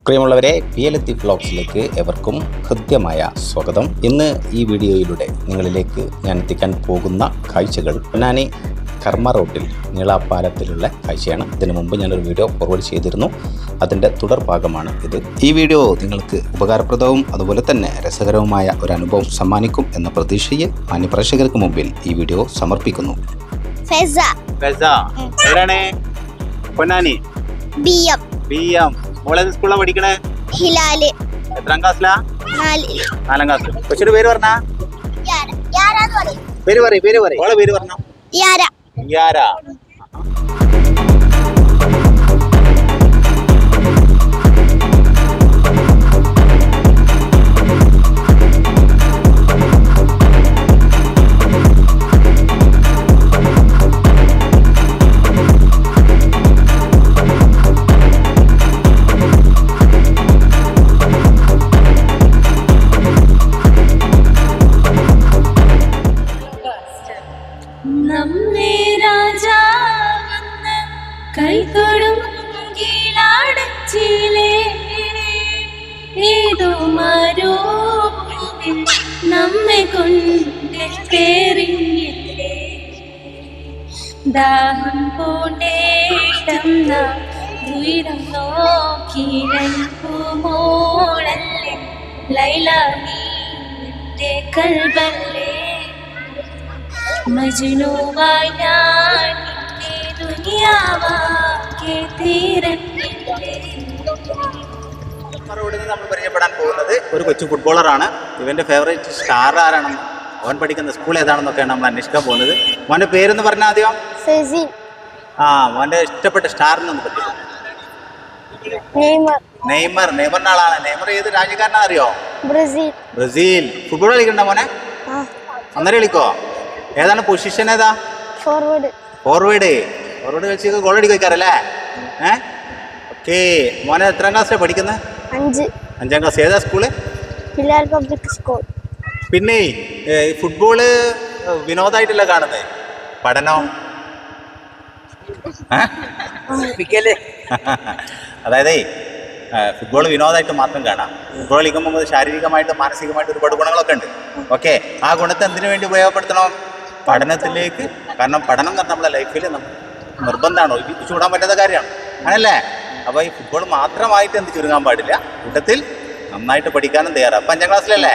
പ്രിയമുള്ളവരെ, PLT വ്ലോഗ്സിലേക്ക് എവർക്കും ഹൃദ്യമായ സ്വാഗതം. ഇന്ന് ഈ വീഡിയോയിലൂടെ നിങ്ങളിലേക്ക് ഞാൻ എത്തിക്കാൻ പോകുന്ന കാഴ്ചകൾ പൊന്നാനി കർമ്മ റോട്ടിൽ നീളാപ്പാലത്തിലുള്ള കാഴ്ചയാണ്. ഇതിനു മുമ്പ് ഞാനൊരു വീഡിയോ ഫോർവേഡ് ചെയ്തിരുന്നു. അതിൻ്റെ തുടർ ഭാഗമാണ് ഇത്. ഈ വീഡിയോ നിങ്ങൾക്ക് ഉപകാരപ്രദവും അതുപോലെ തന്നെ രസകരവുമായ ഒരു അനുഭവം സമ്മാനിക്കും എന്ന പ്രതീക്ഷയിൽ മാന്യപ്രേക്ഷകർക്ക് മുമ്പിൽ ഈ വീഡിയോ സമർപ്പിക്കുന്നു. മോളേത് സ്കൂളിലാ പഠിക്കണേ? ഹിലാല്. എത്രാം ക്ലാസ്സിലാ? 4ാം ക്ലാസ്സിൽ. കൊച്ചിയുടെ പേര് പറഞ്ഞ പേര് പറയും. ഓളെ പേര് പറഞ്ഞോ? യാര. നമ്മെ കൊണ്ടേറിഞ്ഞില്ലേ ദാഹം പൂണ്ടേട്ടം ഉയരം നോക്കിരൽക്കുമോളല്ലേ ലൈല നീന്റെ കൽബല്ലേ മജ്നൂവായി ഞാൻ നിന്നെ ദുനിയാവാകെ തീരണ്ടില്ലേ. നമ്മൾ പരിചയപ്പെടാൻ പോകുന്നത് ഒരു കൊച്ചു ഫുട്ബോളറാണ്. ഇവന്റെ ഫേവറേറ്റ് സ്റ്റാർ ആരാണെന്ന്, അവൻ പഠിക്കുന്ന സ്കൂൾ ഏതാണെന്നൊക്കെയാണ് നമ്മൾ അന്വേഷിക്കാൻ പോകുന്നത്. മോന്റെ പേരെന്ന് പറഞ്ഞാൽ ആദ്യം മോന്റെ ഇഷ്ടപ്പെട്ട സ്റ്റാറിനൊന്ന് പറ്റി. നെയ്മറിന്റെ ആളാണ്. നെയ്മർ ഏത് രാജ്യക്കാരനാ അറിയോ? ബ്രസീൽ. ഫുട്ബോൾ കളിക്കണ്ട മോനെ? അന്നേരം കളിക്കോ? ഏതാണ് പൊസിഷൻ? ഏതാ? ഫോർവേഡ് കളിച്ച് ഗോൾ അടിക്കാറല്ലേ? ഓക്കെ. മോനെ എത്രാം ക്ലാസ്സിലാണ് പഠിക്കുന്നത്? 5ാം ക്ലാസ്. ഏതാ സ്കൂള്? Public school. പിന്നെ ഫുട്ബോള് വിനോദമായിട്ടല്ല കാണുന്നത്, പഠനം. അതായത് ഫുട്ബോൾ വിനോദമായിട്ട് മാത്രം കാണാം. ഫുട്ബോൾ കളിക്കുമ്പോൾ ശാരീരികമായിട്ടും മാനസികമായിട്ടും ഒരുപാട് ഗുണങ്ങളൊക്കെ ഉണ്ട്. ഓക്കെ. ആ ഗുണത്തെ എന്തിനു വേണ്ടി ഉപയോഗപ്പെടുത്തണം? പഠനത്തിലേക്ക്. കാരണം പഠനം എന്ന് പറഞ്ഞാൽ നമ്മുടെ ലൈഫിൽ നിർബന്ധമാണ്, ചൂടാൻ പറ്റാത്ത കാര്യമാണ്, ആണല്ലേ? അപ്പോൾ ഈ ഫുട്ബോൾ മാത്രമായിട്ട് എന്ത് ചുരുങ്ങാൻ പാടില്ല, കൂട്ടത്തിൽ നന്നായിട്ട് പഠിക്കാനും തയ്യാറാണ്. 5ാം ക്ലാസ്സിലല്ലേ?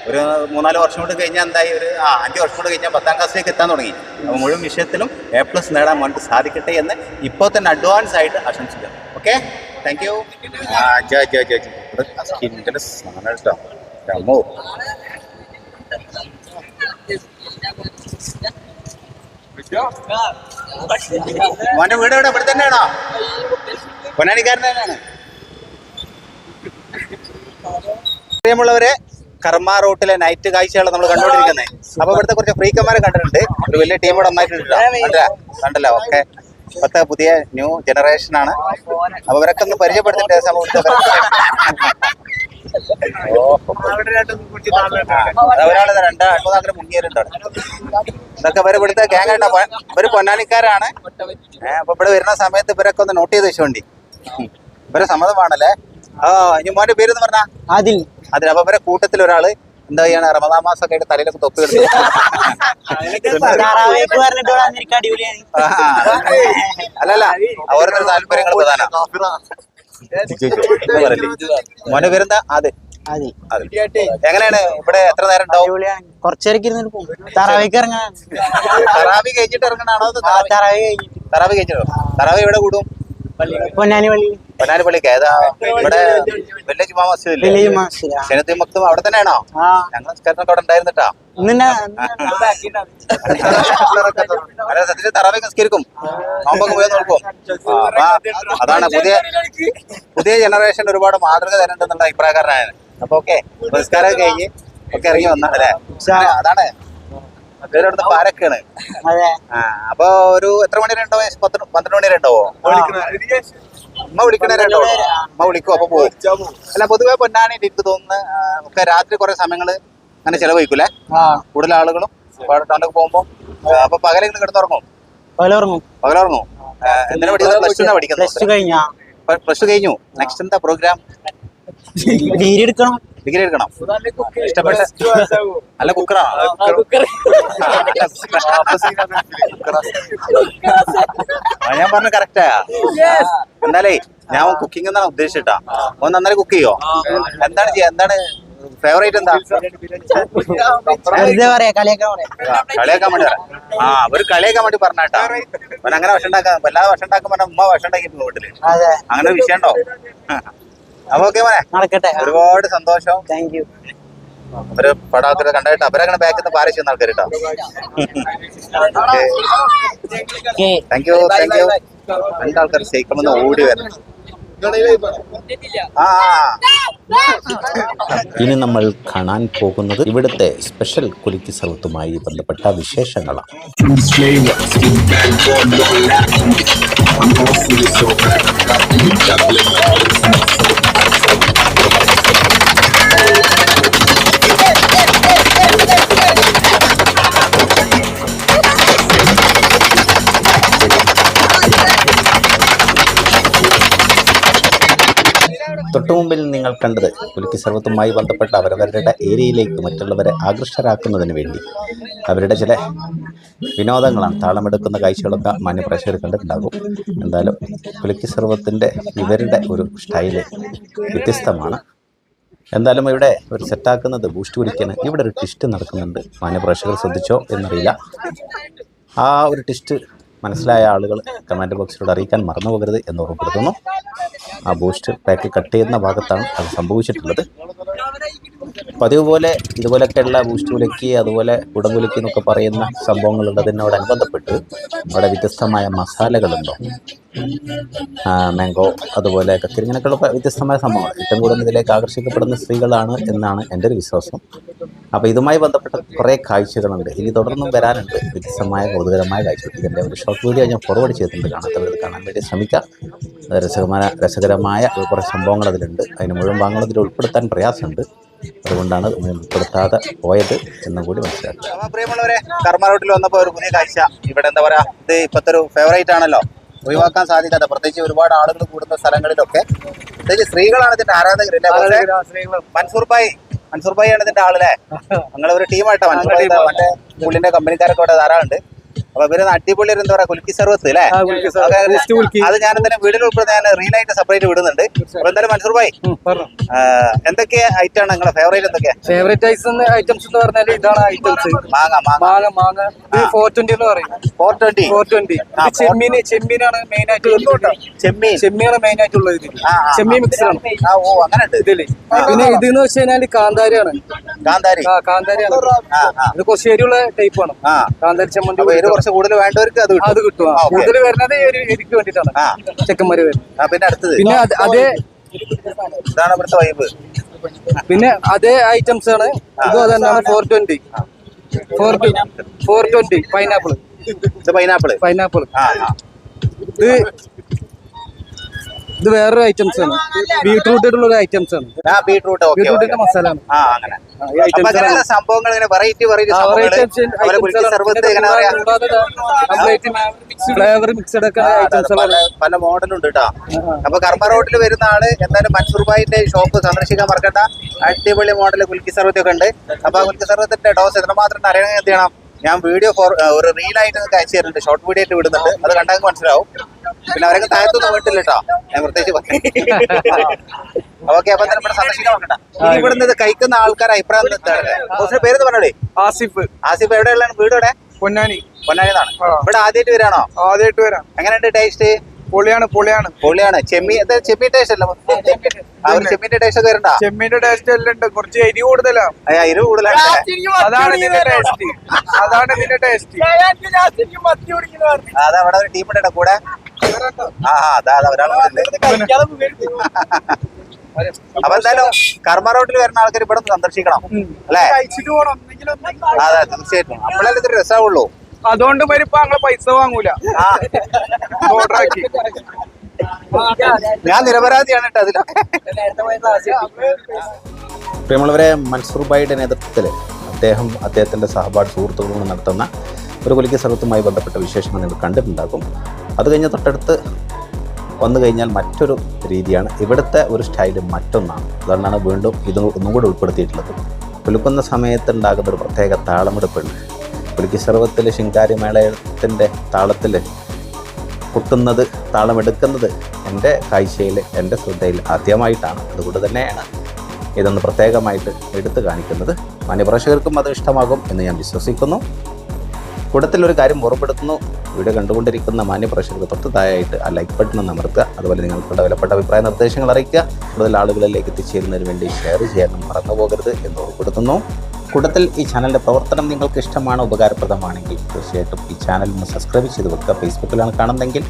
ഒരു 3-4 വർഷം കൊണ്ട് കഴിഞ്ഞാൽ എന്തായി? ഒരു 5 വർഷം കൊണ്ട് കഴിഞ്ഞാൽ 10ാം ക്ലാസ്സിലേക്ക് എത്താൻ തുടങ്ങി. അപ്പോൾ മുഴുവൻ വിഷയത്തിലും A+ നേടാൻ വേണ്ടി സാധിക്കട്ടെ എന്ന് ഇപ്പോൾ തന്നെ അഡ്വാൻസ് ആയിട്ട് ആശംസിക്കാം. Okay, thank you. മോന്റെ വീട് എവിടെ? ഇവിടെ തന്നെയാണോ? പൊന്നാനിക്കാരൻ തന്നെയാണ്. പ്രിയമുള്ളവരെ, കർമ്മ റോട്ടിലെ നൈറ്റ് കാഴ്ചകളാണ് നമ്മൾ കണ്ടുകൊണ്ടിരിക്കുന്നത്. അപ്പൊ ഇവിടുത്തെ കുറച്ച് ഫ്രീക്കന്മാരെ കണ്ടിട്ടുണ്ട്. ഒരു വലിയ ടീം ഇവിടെ ഒന്നായിട്ടുണ്ട്, കണ്ടല്ലോ. ഓക്കെ, ഇപ്പത്തെ പുതിയ ന്യൂ ജനറേഷൻ ആണ്. അപ്പൊ ഇവരൊക്കെ ഒന്ന് പരിചയപ്പെടുത്തിട്ട് സമൂഹത്തെ ഒരാള് 2-3 മുങ്ങിയവരുണ്ട്. ഇതൊക്കെ ഇവര് ഇവിടുത്തെ ഗ്യാങ് ആയിട്ടാ. ഇവര് പൊന്നാനിക്കാരാണ്. അപ്പൊ ഇവിടെ വരുന്ന സമയത്ത് ഇവരൊക്കെ ഒന്ന് നോട്ട് ചെയ്ത് വെച്ചോണ്ടി. ഇവരെ സമ്മതമാണല്ലേ? ഇനി മോന്റെ പേരെന്ന് പറഞ്ഞാ? അതിൽ. അപ്പൊ ഇവരെ കൂട്ടത്തിൽ ഒരാള് എന്താ ചെയ്യാണ്? റമദാൻ മാസമൊക്കെ ആയിട്ട് തലയിലൊക്കെ തൊപ്പി എടുത്ത് അല്ലല്ല, ഓരോരുത്തർ താല്പര്യങ്ങൾ പ്രധാനം. മോന്റെ പേരെന്താ? എങ്ങനെയാണ് ഇവിടെ? എത്ര നേരം ഉണ്ടാവും? കുറച്ചേരക്ക് തറാവിക്ക് ഇറങ്ങാൻ. തറാവി കഴിഞ്ഞിട്ട് ഇറങ്ങണാണോ? തറാവി കഴിഞ്ഞിട്ടോ? തറാവി എവിടെ കൂടും? പൊന്നാനി പള്ളിക്ക്. ഏതാ? ഇവിടെ വലിയ ജുമാ മസ്ജിദ് ശനത്തി മക്തും അവിടെ തന്നെയാണോ? ഞങ്ങൾ നിസ്കാരത്തിനൊക്കെ അവിടെ ഉണ്ടായിരുന്നിട്ടാ. സത്യത്തിൽ തറാവി നിസ്കരിക്കും, നോമ്പൊക്കെ പോയി നോക്കും. അതാണ് പുതിയ ജനറേഷൻ ഒരുപാട് മാതൃക തരണ്ടെന്നുള്ള അഭിപ്രായക്കാരനാണ്. അപ്പൊ ഓക്കെ, നിസ്കാരം കഴിഞ്ഞ് ഒക്കെ ഇറങ്ങി വന്നല്ലേ? അതാണ് അടുത്ത് പാരക്കാണ്. അപ്പൊ ഒരു എത്ര മണി വരെ ഉണ്ടാവും? 12 മണി വരെ ഉണ്ടാവോ? അമ്മ വിളിക്കണേരോ? അമ്മ വിളിക്കും, അപ്പൊ പോകും. അല്ല, പൊതുവെ പൊന്നാനി എനിക്ക് തോന്നുന്നു ഒക്കെ രാത്രി കുറെ സമയങ്ങള് അങ്ങനെ ചെലവഴിക്കൂലേ കൂടുതൽ ആളുകളും ടൗണിലേക്ക് പോകുമ്പോ? അപ്പൊ പകലിങ്ങനെ കിടന്നുറങ്ങും? പകലുറങ്ങും. എന്തിനാ പഠിക്കുന്നത്? പ്ലസ് ടു പഠിക്കുന്നത്? പ്ലസ് ടു കഴിഞ്ഞു. നെക്സ്റ്റ് എന്താ പ്രോഗ്രാം? ഡിഗ്രി എടുക്കണം. ഡിഗ്രി എടുക്കണം. ഇഷ്ടപ്പെട്ട നല്ല കുക്കറാണോ? ഞാൻ പറഞ്ഞ കറക്റ്റാ. എന്നാലേ ഞാൻ കുക്കിംഗ് എന്നാണ് ഉദ്ദേശിച്ചിട്ടാ. ഒന്ന് നന്നായി കുക്ക് ചെയ്യോ? എന്താണ് ചെയ്യാ? എന്താണ് ഫേവറേറ്റ്? എന്താ കളിയാക്കാൻ വേണ്ടി പറയാം. ഒരു കളിയാക്കാൻ വേണ്ടി പറഞ്ഞാട്ടാ. അവൻ അങ്ങനെ ഭക്ഷണം ഉണ്ടാക്കാൻ വല്ലാതെ ഭക്ഷണം ഉണ്ടാക്കാൻ പറഞ്ഞ ഉമ്മ ഭക്ഷണം ഉണ്ടാക്കിട്ട് വീട്ടില് അങ്ങനെ ഒരു വിഷയം ഉണ്ടോ? അപ്പൊ ഓക്കെ മോനെ, നടക്കട്ടെ. ഒരുപാട് സന്തോഷം. Thank you. ഒരു പടാക്കരെ കണ്ടായിട്ട് അവരങ്ങനെ ബാക്കിൽ നിന്ന് പാര ചെയ്യുന്ന ആൾക്കാർ കേട്ടോ. Thank you. രണ്ടാൾക്കാർ സൈക്കിളിൽ ഓടി വരണം. ഇനി നമ്മൾ കാണാൻ പോകുന്നത് ഇവിടുത്തെ സ്പെഷ്യൽ കുലുക്കി സർവത്തുമായി ബന്ധപ്പെട്ട വിശേഷങ്ങളാണ്. തൊട്ടുമുമ്പിൽ നിങ്ങൾ കണ്ടത് കുലുക്കി സർവത്തുമായി ബന്ധപ്പെട്ട അവരവരുടെ ഏരിയയിലേക്ക് മറ്റുള്ളവരെ ആകർഷകരാക്കുന്നതിന് വേണ്ടി അവരുടെ ചില വിനോദങ്ങളാണ്. താളമെടുക്കുന്ന കാഴ്ചകളൊക്കെ മാന്യപ്രേക്ഷകർ കണ്ടിട്ടുണ്ടാകും. എന്തായാലും കുലുക്കി സർവത്തിൻ്റെ ഇവരുടെ ഒരു സ്റ്റൈല് വ്യത്യസ്തമാണ്. എന്തായാലും ഇവിടെ ഒരു സെറ്റാക്കുന്നത് ബൂസ്റ്റ് കുടിക്കാൻ ഇവിടെ ഒരു ടിസ്റ്റ് നടക്കുന്നുണ്ട്. മാന്യപ്രേക്ഷകർ ശ്രദ്ധിച്ചോ എന്നറിയില്ല. ആ ഒരു ടിസ്റ്റ് മനസ്സിലായ ആളുകൾ കമൻറ്റ് ബോക്സിലൂടെ അറിയിക്കാൻ മറന്നു പോകരുത് എന്ന് ഓർമ്മപ്പെടുത്തുന്നു. ആ ബൂസ്റ്റ് പാക്ക് കട്ട് ചെയ്യുന്ന ഭാഗത്താണ് അത് സംഭവിച്ചിട്ടുള്ളത്. പതിവ് പോലെ ഇതുപോലെയൊക്കെയുള്ള ബൂസ്റ്റ് കുലുക്കി അതുപോലെ കുടംകുലുക്കി എന്നൊക്കെ പറയുന്ന സംഭവങ്ങളുള്ളതിനോടനുബന്ധപ്പെട്ട് അവിടെ വ്യത്യസ്തമായ മസാലകളുണ്ടോ, മാംഗോ അതുപോലെ കക്കിരി, ഇങ്ങനെയൊക്കെയുള്ള വ്യത്യസ്തമായ സംഭവങ്ങൾ ഏറ്റവും കൂടുതൽ ഇതിലേക്ക് ആകർഷിക്കപ്പെടുന്ന സ്ത്രീകളാണ് എന്നാണ് എൻ്റെ ഒരു വിശ്വാസം. അപ്പോൾ ഇതുമായി ബന്ധപ്പെട്ട കുറേ കാഴ്ചകളുണ്ട്. ഇനി തുടർന്നും വരാനുണ്ട് വ്യത്യസ്തമായ കൗതുകരമായ കാഴ്ചകൾ. ഇതിൻ്റെ ഒരു ഷോർട്ട് വീഡിയോ ഞാൻ ഫോർവേഡ് ചെയ്തിട്ടുണ്ട്. കാണാത്തവരത് കാണാൻ വേണ്ടി ശ്രമിക്കാം. രസകരമായ കുറേ സംഭവങ്ങൾ അതിലുണ്ട്. അതിന് മുഴുവൻ ഭാഗങ്ങൾ ഇതിൽ ഉൾപ്പെടുത്താൻ പ്രയാസമുണ്ട്. അതുകൊണ്ടാണ് ഉൾപ്പെടുത്താതെ പോയത് എന്നും കൂടി മനസ്സിലാക്കുക. പ്രിയമുള്ളവരെ, കർമ്മ റോട്ടിൽ വന്നപ്പോൾ ഒരു പുതിയ കാഴ്ച. ഇവിടെ എന്താ പറയുക, ഇത് ഇപ്പോഴത്തെ ഒരു ഫേവറേറ്റ് ആണല്ലോ, ഒഴിവാക്കാൻ സാധിക്കാത്ത, പ്രത്യേകിച്ച് ഒരുപാട് ആളുകൾ കൂടുന്ന സ്ഥലങ്ങളിലൊക്കെ. പ്രത്യേകിച്ച് സ്ത്രീകളാണ് ഇതിന്റെ ആരാധകരല്ലേ? മൻസൂർ ഭായി ആണ് ഇതിന്റെ ആളല്ലേ? നിങ്ങളെ ഒരു ടീമായിട്ടാ മറ്റേ പുള്ളിന്റെ കമ്പനിക്കാരൊക്കെ അവിടെ ധാരാളുണ്ട്. അപ്പൊ ഇവര് അടിപൊളി എന്താ പറയാ കുലുക്കി സർവത്ത് അല്ലേ? അത് ഞാൻ എന്തായാലും വീടിൽ ഉൾപ്പെടുന്ന ഞാൻ റീലായിട്ട് സെപ്പറേറ്റ് വിടുന്നുണ്ട്. അപ്പൊ എന്തായാലും മൻസൂർ ഭായി, എന്തൊക്കെ ഐറ്റം ആണ് നിങ്ങളെ ഫേവറേറ്റ്? എന്തൊക്കെ ഫേവറേറ്റ് ഐറ്റംസ് എന്ന് പറഞ്ഞാൽ ഇതാണ് ഐറ്റംസ്. മാങ്ങ 420 എന്ന് പറയും. 420 ചെമ്മീനാണ് മെയിൻ ആയിട്ടുള്ളത്. ചെമ്മീനാണ് മെയിൻ ആയിട്ടുള്ളത് ഇതിൽ. ചെമ്മീൻ മിക്സ് ആണ്. അങ്ങനെ ഇതില്. പിന്നെ ഇതെന്ന് വെച്ച് കഴിഞ്ഞാല് കാന്താരിയാണ്. ഇത് കുറച്ച് എരിയുള്ള ടൈപ്പ് ആണ്. കാന്താരി ചമ്മന്തി കുറച്ച് കൂടുതൽ വേണ്ടവർക്ക് അത് കിട്ടും. കൂടുതൽ വരുന്നത് എനിക്ക് വേണ്ടിട്ടാണ് ചെക്കന്മാര് വരുന്നത്. പിന്നെ അടുത്തത് പിന്നെ അതേ ഇതാണ് ഇവിടുത്തെ വൈബ്. പിന്നെ അതേ ഐറ്റംസ് ആണ് ഇതും. അത് തന്നെയാണ് 420 പൈനാപ്പിൾ. ഇത് വേറൊരു ഐറ്റംസ് ആണ്. ബീട്രൂട്ടിലുള്ള ഒരു ഐറ്റംസ് ആണ്. ബീട്രൂട്ടിന്റെ മസാല ആണ്. സംഭവങ്ങൾ ഫ്ലേവർ മിക്സഡ് ഒക്കെ പല മോഡലുണ്ട് കേട്ടോ. അപ്പൊ കർമ്മ റോഡിൽ വരുന്ന ആള് എന്തായാലും മൻസൂർ ഭായിന്റെ ഷോപ്പ് സന്ദർശിക്കാൻ മറക്കണ്ട. അടിപൊളി മോഡല് കുലുക്കി സർവത്ത് ഒക്കെ ഉണ്ട്. അപ്പൊ ആ കുലുക്കി സർവത്തിന്റെ ഡോസ് എത്രമാത്രം അറിയണമെങ്കിൽ എന്ത് ചെയ്യണം, ഞാൻ വീഡിയോ ഒരു റീലായിട്ട് അയച്ചു തരുന്നുണ്ട്, ഷോർട്ട് വീഡിയോ ആയിട്ട് വിടുന്നുണ്ട്. അത് കണ്ടാൽ മനസ്സിലാവും. പിന്നെ അവരൊക്കെ താഴത്തൊന്നും വീട്ടില്ല കേട്ടോ, ഞാൻ പ്രത്യേകിച്ച് ഓക്കെ. അപ്പൊ തന്നെ ഇവിടെ സന്ദർശിക്കാൻ നോക്കണ്ട. ഇനി ഇവിടുന്ന് ഇത് കഴിക്കുന്ന ആൾക്കാർ അഭിപ്രായം പേര് പറഞ്ഞോളേ. ആസിഫ് എവിടെയുള്ള വീട്? ഇവിടെ പൊന്നാനി എന്നാണ്. ഇവിടെ ആദ്യമായിട്ട് വരാണോ? ആദ്യമായിട്ട് വരാം. എങ്ങനെയുണ്ട് ടേസ്റ്റ്? പൊളിയാണ്. ചെമ്മീൻ ടേസ്റ്റ് അല്ല, ചെമ്മീന്റെ ടേസ്റ്റ് ഒക്കെ വരണ്ട? ചെമ്മീന്റെ ടേസ്റ്റ് എല്ലാം ഉണ്ട്. കുറച്ച് എരി കൂടുതലാണ്. എരിവ് കൂടുതലാണ്. അതാണ് ഇതിന്റെ ടേസ്റ്റ്. അതാ അവിടെ ഒരു ടീം ഉണ്ട് കൂടെ. അപ്പൊ എന്തായാലും കർമ്മ റോഡിൽ വരുന്ന ആൾക്കാർ ഇവിടെ സന്ദർശിക്കണം അല്ലേ? അതെ, തീർച്ചയായിട്ടും. അപ്പോഴല്ലേ ഇതൊരു രസമാവുള്ളൂ. അതുകൊണ്ട് വരുമ്പോ ഞങ്ങള് പൈസ വാങ്ങൂല. ഞാൻ നിരപരാധിയാണ് കേട്ടോ അതിലൊക്കെ. പ്രിയമുള്ളവരെ, മൻസൂർ ഭായിയുടെ നേതൃത്വത്തിൽ അദ്ദേഹത്തിൻ്റെ സഹപാഠി സുഹൃത്തുക്കളോട് നടത്തുന്ന ഒരു കുലുക്കി സർവത്തുമായി ബന്ധപ്പെട്ട വിശേഷങ്ങൾ നിങ്ങൾ കണ്ടിട്ടുണ്ടാകും. അത് കഴിഞ്ഞ് തൊട്ടടുത്ത് വന്നു കഴിഞ്ഞാൽ മറ്റൊരു രീതിയാണ്. ഇവിടുത്തെ ഒരു സ്റ്റൈല് മറ്റൊന്നാണ്. അതുകൊണ്ടാണ് വീണ്ടും ഇത് ഒന്നും കൂടെ ഉൾപ്പെടുത്തിയിട്ടുള്ളത്. കുലുക്കുന്ന സമയത്തുണ്ടാകുന്ന ഒരു പ്രത്യേക താളമെടുപ്പുണ്ട്. കുലുക്കി സർവത്തിൽ ശിങ്കാരിമേളയത്തിൻ്റെ താളത്തിൽ കൊട്ടുന്നത്, താളമെടുക്കുന്നത് എൻ്റെ കാഴ്ചയിൽ, എൻ്റെ ശ്രദ്ധയിൽ ആദ്യമായിട്ടാണ്. അതുകൊണ്ട് തന്നെയാണ് ഇതൊന്ന് പ്രത്യേകമായിട്ട് എടുത്തു കാണിക്കുന്നത്. മാന്യപ്രേക്ഷകർക്കും അത് ഇഷ്ടമാകും എന്ന് ഞാൻ വിശ്വസിക്കുന്നു. കൂട്ടത്തിലൊരു കാര്യം ഓർമ്മപ്പെടുത്തുന്നു. വീഡിയോ കണ്ടുകൊണ്ടിരിക്കുന്ന മാന്യപ്രേക്ഷകർക്ക് തൊട്ട് താഴെയായിട്ട് ആ ലൈക്ക് ബട്ടൺ ഒന്ന് അമർത്തുക. അതുപോലെ നിങ്ങളുടെ വിലപ്പെട്ട അഭിപ്രായ നിർദ്ദേശങ്ങൾ അറിയിക്കുക. കൂടുതൽ ആളുകളിലേക്ക് എത്തിച്ചേരുന്നതിന് വേണ്ടി ഷെയർ ചെയ്യാനും മറന്നു പോകരുത് എന്ന് ഓർമ്മപ്പെടുത്തുന്നു. കൂട്ടത്തിൽ ഈ ചാനലിൻ്റെ പ്രവർത്തനം നിങ്ങൾക്ക് ഇഷ്ടമാണ്, ഉപകാരപ്രദമാണെങ്കിൽ തീർച്ചയായിട്ടും ഈ ചാനൽ ഒന്ന് സബ്സ്ക്രൈബ് ചെയ്ത് വെക്കുക. ഫേസ്ബുക്കിലാണ് കാണുന്നതെങ്കിൽ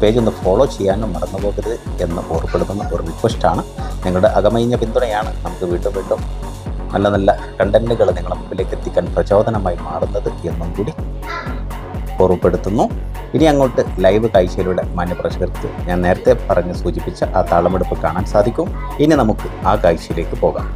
പേജ് ഒന്ന് ഫോളോ ചെയ്യാനും മറന്നു പോകരുത് എന്ന് ഓർമ്മപ്പെടുത്തുന്ന ഒരു റിക്വസ്റ്റാണ്. നിങ്ങളുടെ അകമഴിഞ്ഞ പിന്തുണയാണ് നമുക്ക് വീണ്ടും വീണ്ടും നല്ല നല്ല കണ്ടൻറ്റുകൾ നിങ്ങളുടെ മുമ്പിലേക്ക് എത്തിക്കാൻ പ്രചോദനമായി മാറുന്നത് എന്നും കൂടി ഓർമ്മപ്പെടുത്തുന്നു. ഇനി അങ്ങോട്ട് ലൈവ് കാഴ്ചയിലൂടെ മാന്യപ്രേക്ഷകർക്ക് ഞാൻ നേരത്തെ പറഞ്ഞ് സൂചിപ്പിച്ച ആ താളമെടുപ്പ് കാണാൻ സാധിക്കും. ഇനി നമുക്ക് ആ കാഴ്ചയിലേക്ക് പോകാം.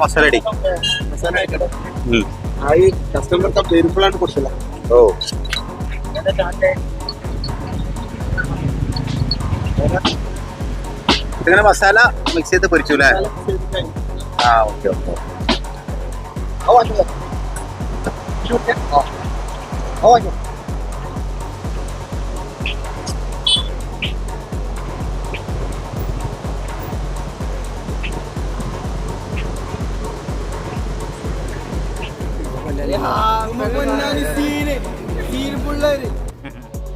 മസാലടി कस्टमर का पेरुफुल ಕೊಡ್ತಿಲ್ಲ. ഓ ഇതിങ്ങനെ മസാല മിക്സ് ചെയ്ത് പൊരിച്ചൂലേ? ആ ഓക്കെ ഓക്കെ.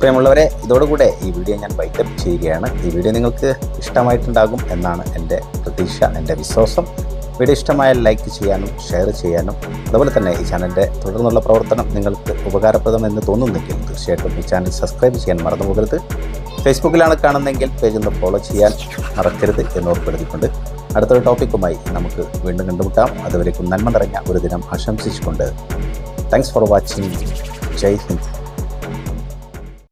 പ്രിയമുള്ളവരെ, ഇതോടുകൂടെ ഈ വീഡിയോ ഞാൻ വൈൻഡപ്പ് ചെയ്യുകയാണ്. ഈ വീഡിയോ നിങ്ങൾക്ക് ഇഷ്ടമായിട്ടുണ്ടാകും എന്നാണ് എൻ്റെ പ്രതീക്ഷ, എൻ്റെ വിശ്വാസം. വീഡിയോ ഇഷ്ടമായാൽ ലൈക്ക് ചെയ്യാനും ഷെയർ ചെയ്യാനും അതുപോലെ തന്നെ ഈ ചാനലിൻ്റെ തുടർന്നുള്ള പ്രവർത്തനം നിങ്ങൾക്ക് ഉപകാരപ്രദമെന്ന് തോന്നുന്നെങ്കിൽ തീർച്ചയായിട്ടും ഈ ചാനൽ സബ്സ്ക്രൈബ് ചെയ്യാൻ മറന്നു പോകരുത്. ഫേസ്ബുക്കിലാണ് കാണുന്നതെങ്കിൽ പേജ് ഒന്ന് ഫോളോ ചെയ്യാൻ മറക്കരുത് എന്ന് ഓർപ്പെടുത്തിക്കൊണ്ട് അടുത്തൊരു ടോപ്പിക്കുമായി നമുക്ക് വീണ്ടും കണ്ടുമുട്ടാം. അതുവരേക്കും നന്മ നിറഞ്ഞ ഒരു ദിനം ആശംസിച്ചുകൊണ്ട് thanks for watching. Jai Hind.